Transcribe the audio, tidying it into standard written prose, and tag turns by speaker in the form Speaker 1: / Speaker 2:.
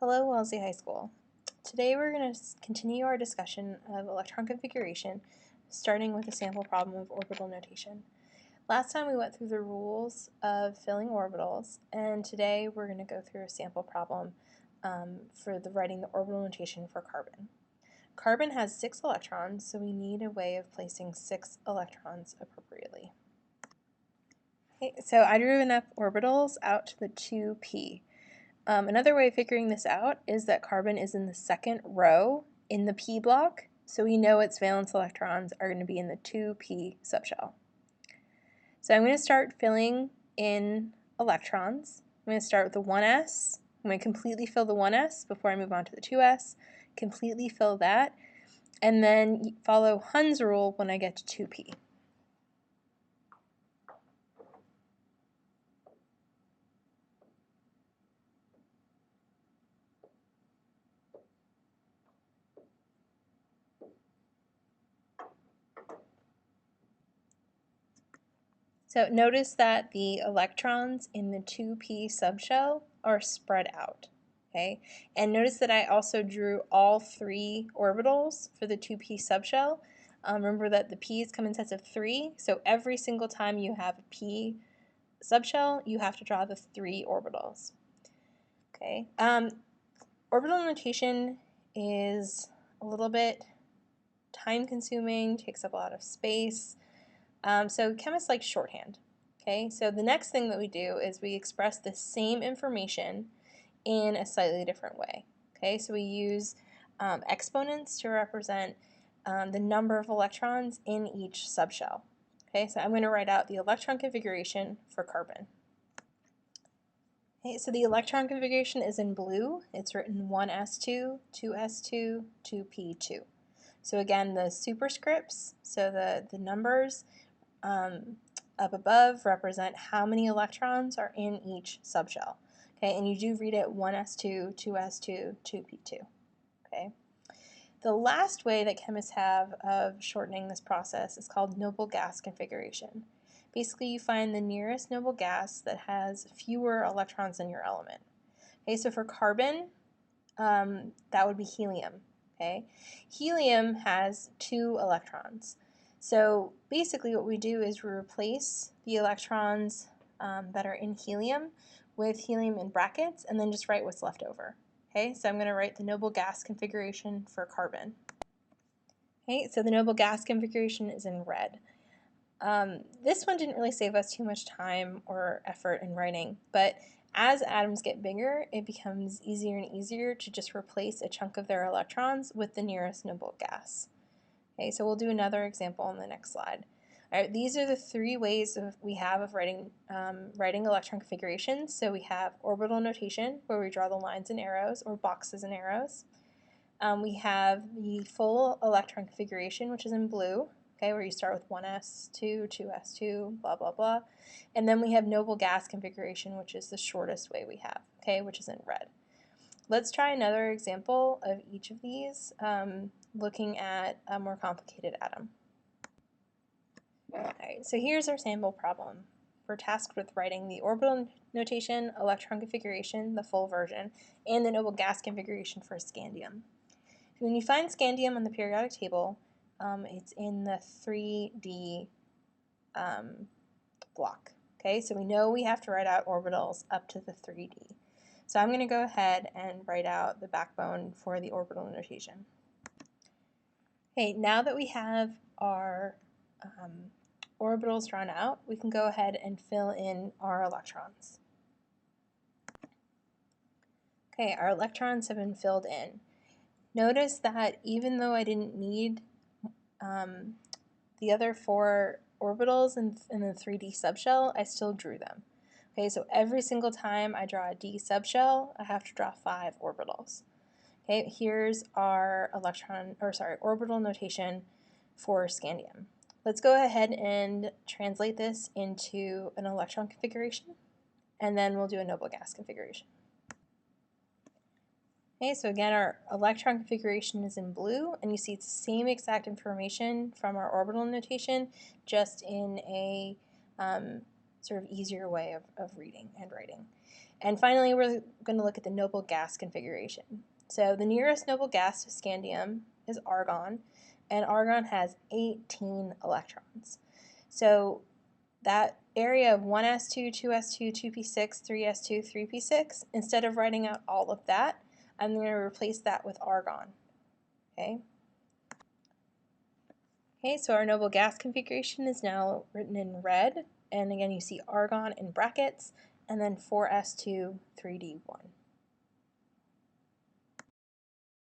Speaker 1: Hello, Wellesley High School. Today we're going to continue our discussion of electron configuration, starting with a sample problem of orbital notation. Last time we went through the rules of filling orbitals, and today we're going to go through a sample problem for writing the orbital notation for carbon. Carbon has 6 electrons, so we need a way of placing 6 electrons appropriately. Okay, so I drew enough orbitals out to the 2p. Another way of figuring this out is that carbon is in the second row in the p block, so we know its valence electrons are going to be in the 2p subshell. So I'm going to start filling in electrons. I'm going to start with the 1s. I'm going to completely fill the 1s before I move on to the 2s, completely fill that, and then follow Hund's rule when I get to 2p. So notice that the electrons in the 2p subshell are spread out, okay? And notice that I also drew all 3 orbitals for the 2p subshell. Remember that the p's come in sets of 3, so every single time you have a p subshell, you have to draw the 3 orbitals, okay? Orbital notation is a little bit time-consuming, takes up a lot of space. So chemists like shorthand. Okay, so the next thing that we do is we express the same information in a slightly different way. Okay, so we use exponents to represent the number of electrons in each subshell. Okay, so I'm going to write out the electron configuration for carbon. Okay, so the electron configuration is in blue. It's written 1s2, 2s2, 2p2. So again, the superscripts, so the numbers up above represent how many electrons are in each subshell. Okay, and you do read it 1s2, 2s2, 2p2. Okay. The last way that chemists have of shortening this process is called noble gas configuration. Basically, you find the nearest noble gas that has fewer electrons in your element. Okay, so for carbon, that would be helium. Okay, helium has 2 electrons. So basically what we do is we replace the electrons that are in helium with helium in brackets and then just write what's left over. Okay, so I'm going to write the noble gas configuration for carbon. Okay, so the noble gas configuration is in red. This one didn't really save us too much time or effort in writing, but as atoms get bigger, it becomes easier and easier to just replace a chunk of their electrons with the nearest noble gas. Okay, so we'll do another example on the next slide. All right, these are the 3 ways we have of writing electron configurations. So we have orbital notation, where we draw the lines and arrows, or boxes and arrows. We have the full electron configuration, which is in blue, okay, where you start with 1s2, 2s2, blah, blah, blah. And then we have noble gas configuration, which is the shortest way we have, okay, which is in red. Let's try another example of each of these, looking at a more complicated atom. Alright, so here's our sample problem. We're tasked with writing the orbital notation, electron configuration, the full version, and the noble gas configuration for scandium. When you find scandium on the periodic table, it's in the 3D block. Okay, so we know we have to write out orbitals up to the 3D. So I'm going to go ahead and write out the backbone for the orbital notation. Okay, now that we have our orbitals drawn out, we can go ahead and fill in our electrons. Okay, our electrons have been filled in. Notice that even though I didn't need the other 4 orbitals in the 3D subshell, I still drew them. Okay, so every single time I draw a D subshell, I have to draw 5 orbitals. Okay, here's our orbital notation for scandium. Let's go ahead and translate this into an electron configuration, and then we'll do a noble gas configuration. Okay, so again, our electron configuration is in blue, and you see it's the same exact information from our orbital notation, just in a sort of easier way of reading and writing. And finally, we're going to look at the noble gas configuration. So the nearest noble gas to scandium is argon, and argon has 18 electrons. So that area of 1s2, 2s2, 2p6, 3s2, 3p6, instead of writing out all of that, I'm going to replace that with argon. Okay? Okay, so our noble gas configuration is now written in red, and again you see argon in brackets, and then 4s2, 3d1.